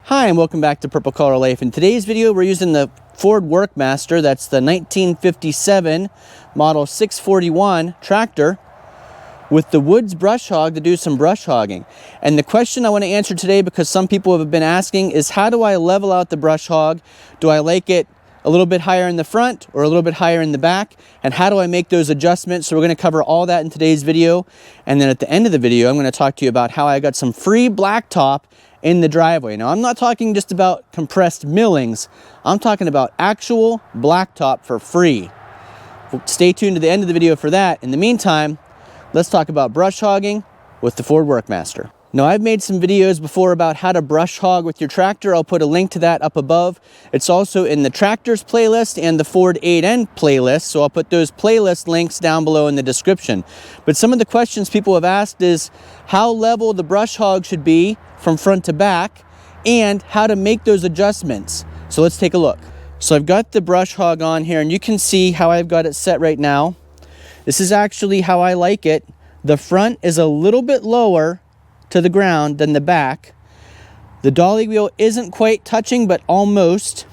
Hi, and welcome back to Purple Collar Life. In today's video, we're using the Ford Workmaster. That's the 1957 model 641 tractor with the Woods brush hog to do some brush hogging. And the question I want to answer today, because some people have been asking, is how do I level out the brush hog? Do I like it a little bit higher in the front or a little bit higher in the back? And how do I make those adjustments? So we're going to cover all that in today's video. And then at the end of the video, I'm going to talk to you about how I got some free blacktop in the driveway. Now, I'm not talking just about compressed millings. I'm talking about actual blacktop for free. Stay tuned to the end of the video for that. In the meantime, let's talk about brush hogging with the Ford Workmaster. Now, I've made some videos before about how to brush hog with your tractor. I'll put a link to that up above. It's also in the tractors playlist and the Ford 8N playlist, so I'll put those playlist links down below in the description. But some of the questions people have asked is how level the brush hog should be from front to back and how to make those adjustments. So let's take a look. So I've got the brush hog on here, and you can see how I've got it set right now. This is actually how I like it. The front is a little bit lower to the ground than the back. The dolly wheel isn't quite touching, but almost.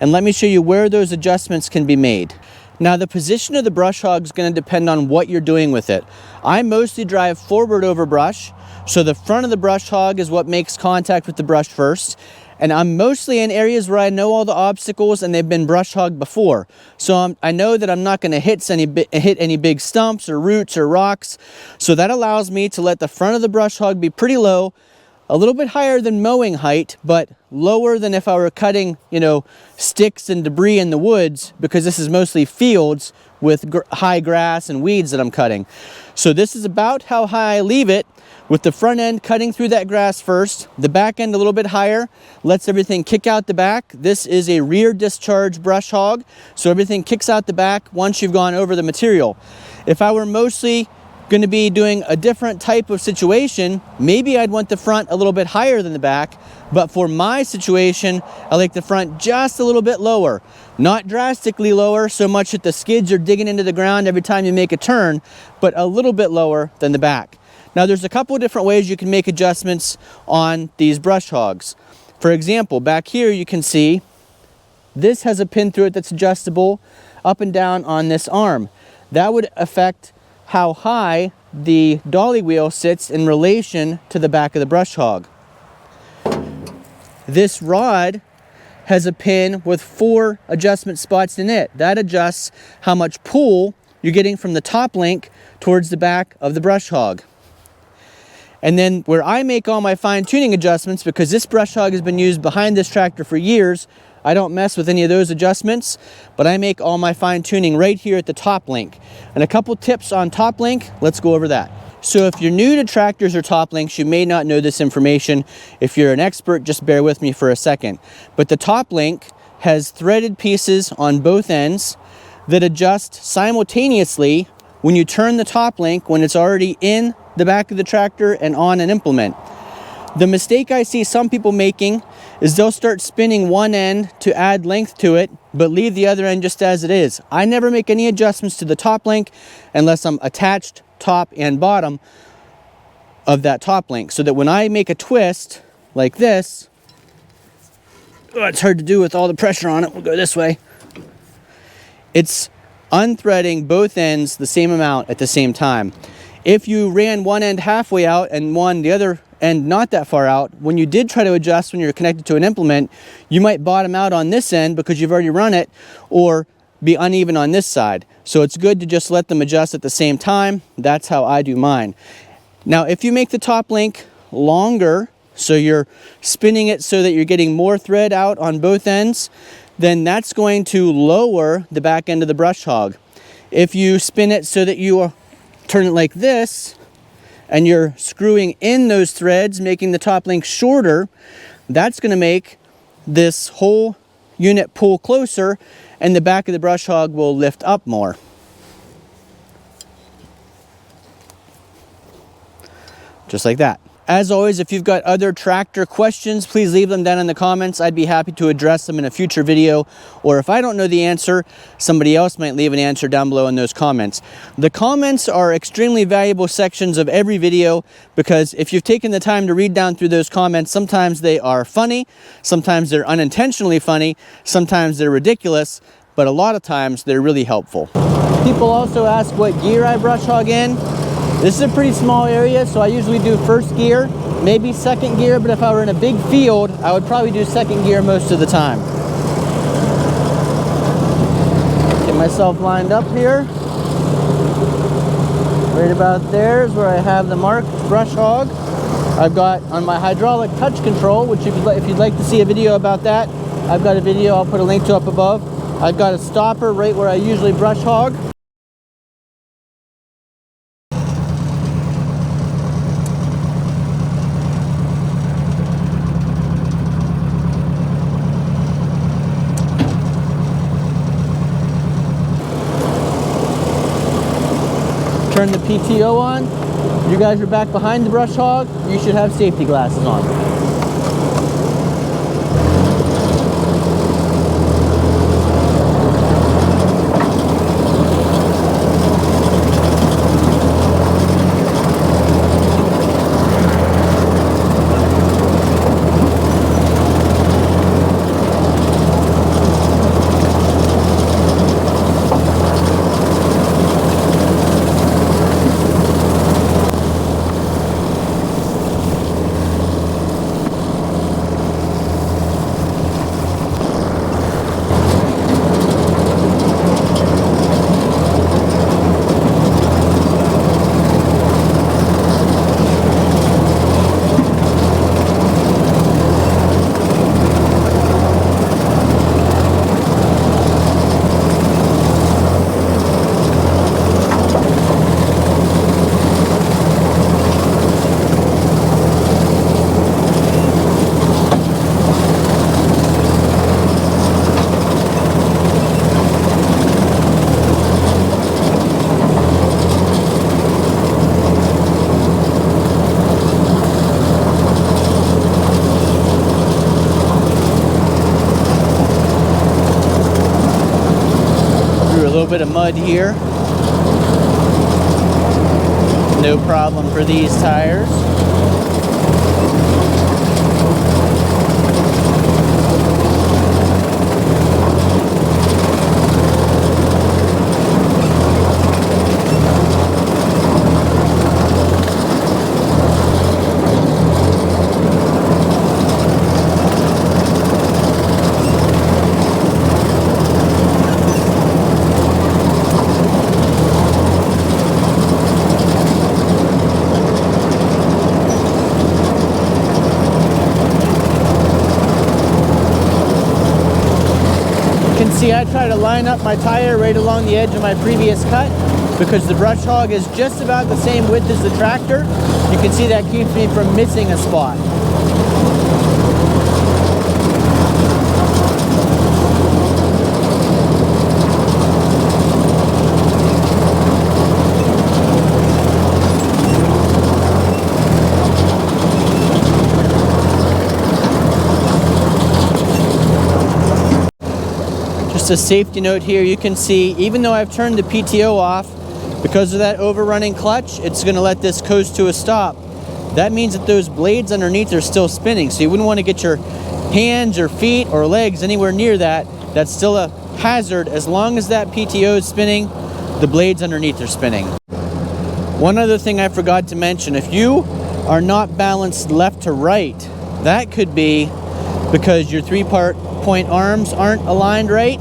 And let me show you where those adjustments can be made. Now, the position of the brush hog is going to depend on what you're doing with it. I mostly drive forward over brush, so the front of the brush hog is what makes contact with the brush first. And I'm mostly in areas where I know all the obstacles and they've been brush hogged before. So I know that I'm not going to hit any big stumps or roots or rocks. So that allows me to let the front of the brush hog be pretty low, a little bit higher than mowing height, but lower than if I were cutting, sticks and debris in the woods, because this is mostly fields with high grass and weeds that I'm cutting. So this is about how high I leave it, with the front end cutting through that grass first, the back end a little bit higher, lets everything kick out the back. This is a rear discharge brush hog, so everything kicks out the back once you've gone over the material. If I were mostly going to be doing a different type of situation, maybe I'd want the front a little bit higher than the back, but for my situation, I like the front just a little bit lower. Not drastically lower, so much that the skids are digging into the ground every time you make a turn, but a little bit lower than the back. Now, there's a couple of different ways you can make adjustments on these brush hogs. For example, back here you can see this has a pin through it that's adjustable up and down on this arm. That would affect how high the dolly wheel sits in relation to the back of the brush hog. This rod has a pin with 4 adjustment spots in it. That adjusts how much pull you're getting from the top link towards the back of the brush hog. And then where I make all my fine-tuning adjustments, because this brush hog has been used behind this tractor for years, I don't mess with any of those adjustments, but I make all my fine-tuning right here at the top link. And a couple tips on top link, let's go over that. So if you're new to tractors or top links, you may not know this information. If you're an expert, just bear with me for a second. But the top link has threaded pieces on both ends that adjust simultaneously when you turn the top link when it's already in the back of the tractor and on an implement. The mistake I see some people making is they'll start spinning one end to add length to it, but leave the other end just as it is. I never make any adjustments to the top link unless I'm attached top and bottom of that top link, so that when I make a twist like this, it's hard to do with all the pressure on it. We'll go this way. It's unthreading both ends the same amount at the same time. If you ran one end halfway out and the other end not that far out, when you did try to adjust when you're connected to an implement, you might bottom out on this end because you've already run it, or be uneven on this side. So it's good to just let them adjust at the same time. That's how I do mine. Now, if you make the top link longer, so you're spinning it so that you're getting more thread out on both ends, then that's going to lower the back end of the brush hog. If you spin it so that you turn it like this, and you're screwing in those threads, making the top link shorter, that's going to make this whole unit pull closer, and the back of the brush hog will lift up more. Just like that. As always, if you've got other tractor questions, please leave them down in the comments. I'd be happy to address them in a future video, or if I don't know the answer, somebody else might leave an answer down below in those comments. The comments are extremely valuable sections of every video, because if you've taken the time to read down through those comments, sometimes they are funny, sometimes they're unintentionally funny, sometimes they're ridiculous, but a lot of times they're really helpful. People also ask what gear I brush hog in. This is a pretty small area, so I usually do first gear, maybe second gear, but if I were in a big field, I would probably do second gear most of the time. Get myself lined up here. Right about there is where I have the marked brush hog. I've got on my hydraulic touch control, which if you'd like to see a video about that, I've got a video I'll put a link to up above. I've got a stopper right where I usually brush hog. Turn the PTO on. You guys are back behind the brush hog. You should have safety glasses on. Bit of mud here. No problem for these tires. See, I try to line up my tire right along the edge of my previous cut because the brush hog is just about the same width as the tractor. You can see that keeps me from missing a spot. A safety note here, you can see even though I've turned the PTO off, because of that overrunning clutch, it's going to let this coast to a stop. That means that those blades underneath are still spinning, so you wouldn't want to get your hands or feet or legs anywhere near that. That's still a hazard. As long as that PTO is spinning, the blades underneath are spinning. One other thing I forgot to mention, if you are not balanced left to right, that could be because your three-point arms aren't aligned right.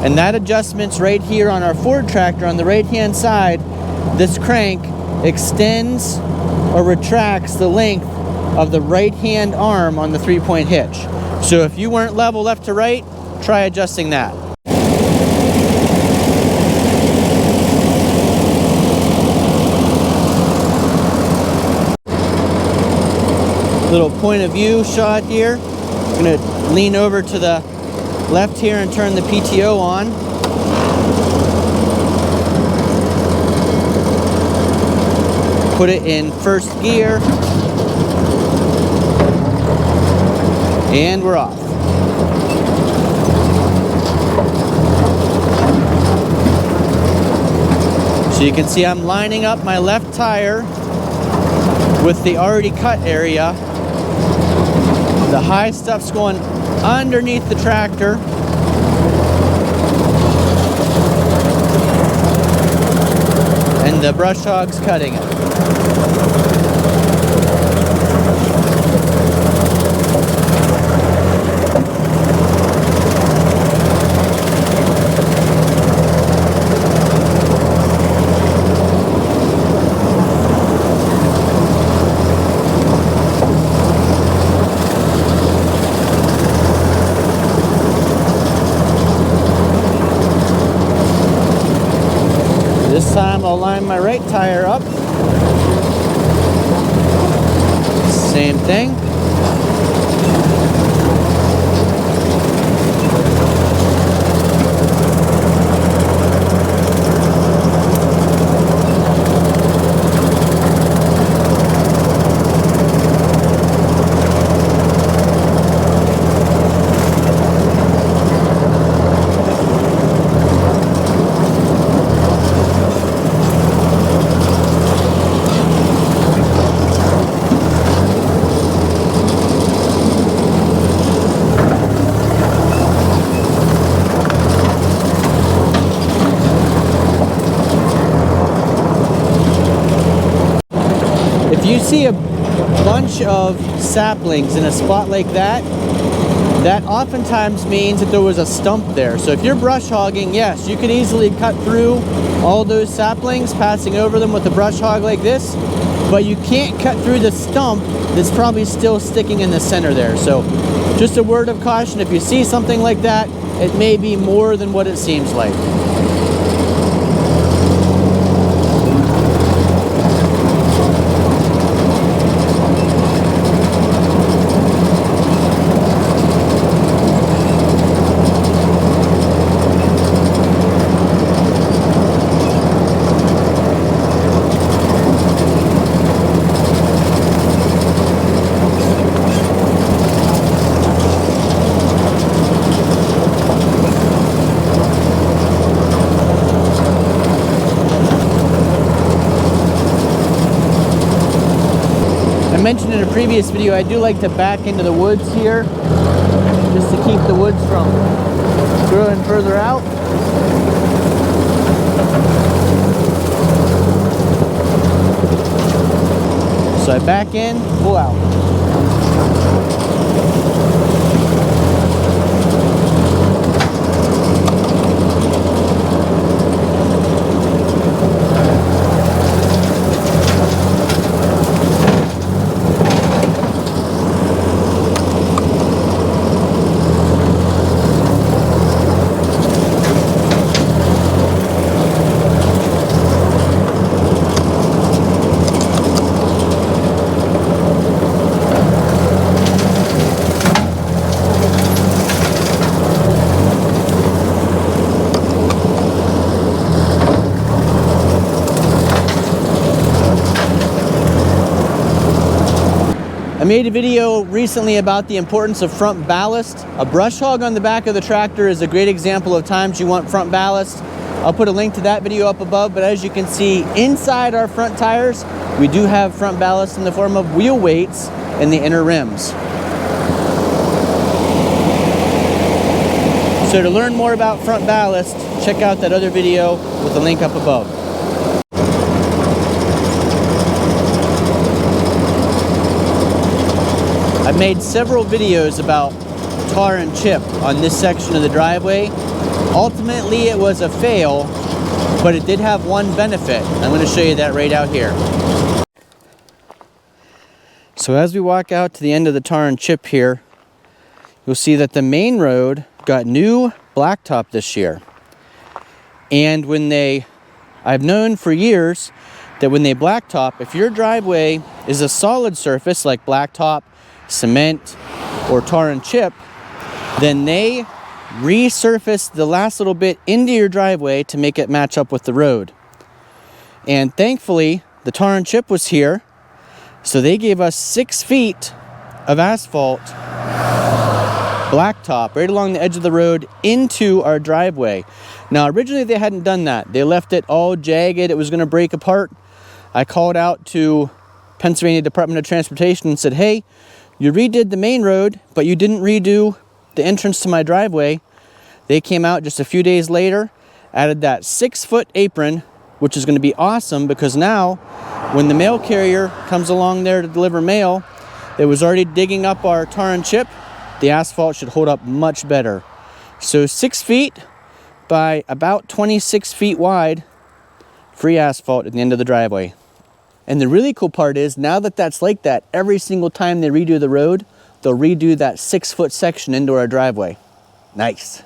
And that adjustment's right here on our Ford tractor on the right-hand side. This crank extends or retracts the length of the right-hand arm on the three-point hitch. So if you weren't level left to right, try adjusting that. Little point of view shot here. I'm going to lean over to the left here and turn the PTO on. Put it in first gear. And we're off. So you can see I'm lining up my left tire with the already cut area. The high stuff's going underneath the tractor. And the brush hog's cutting it. This time I'll line my right tire up. Same thing. If you see a bunch of saplings in a spot like that, that oftentimes means that there was a stump there. So if you're brush hogging, yes, you could easily cut through all those saplings, passing over them with a brush hog like this, but you can't cut through the stump that's probably still sticking in the center there. So just a word of caution, if you see something like that, it may be more than what it seems like. I mentioned in a previous video, I do like to back into the woods here, just to keep the woods from growing further out. So I back in, pull out. I made a video recently about the importance of front ballast. A brush hog on the back of the tractor is a great example of times you want front ballast. I'll put a link to that video up above, but as you can see, inside our front tires, we do have front ballast in the form of wheel weights in the inner rims. So to learn more about front ballast, check out that other video with the link up above. I've made several videos about tar and chip on this section of the driveway. Ultimately, it was a fail, but it did have one benefit. I'm going to show you that right out here. So as we walk out to the end of the tar and chip here, you'll see that the main road got new blacktop this year. And I've known for years that when they blacktop, if your driveway is a solid surface like blacktop, cement, or tar and chip, then they resurface the last little bit into your driveway to make it match up with the road. And thankfully, the tar and chip was here, so they gave us 6 feet of asphalt blacktop right along the edge of the road into our driveway. Now, originally they hadn't done that. They left it all jagged. It was going to break apart. I called out to Pennsylvania Department of Transportation and said, hey, you redid the main road, but you didn't redo the entrance to my driveway. They came out just a few days later, added that 6-foot apron, which is going to be awesome because now when the mail carrier comes along there to deliver mail, it was already digging up our tar and chip. The asphalt should hold up much better. So 6 feet by about 26 feet wide, free asphalt at the end of the driveway. And the really cool part is, now that that's like that, every single time they redo the road, they'll redo that 6-foot section into our driveway. Nice.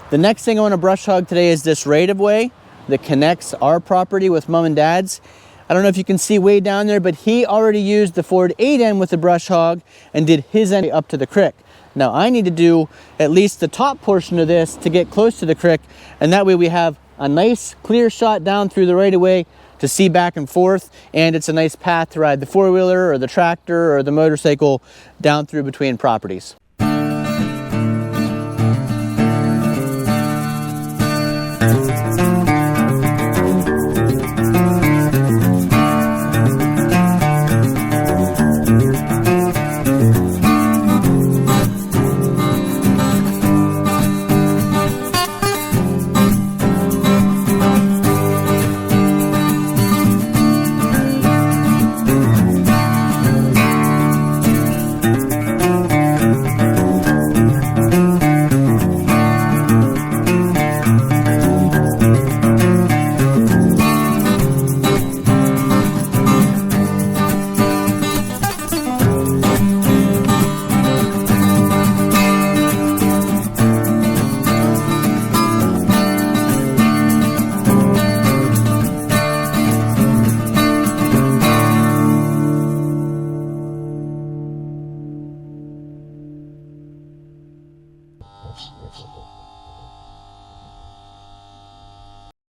The next thing I want to brush hog today is this right-of-way that connects our property with Mom and Dad's. I don't know if you can see way down there, but he already used the Ford 8N with the brush hog and did his end up to the creek. Now I need to do at least the top portion of this to get close to the creek, and that way we have a nice clear shot down through the right-of-way to see back and forth, and it's a nice path to ride the four-wheeler or the tractor or the motorcycle down through between properties.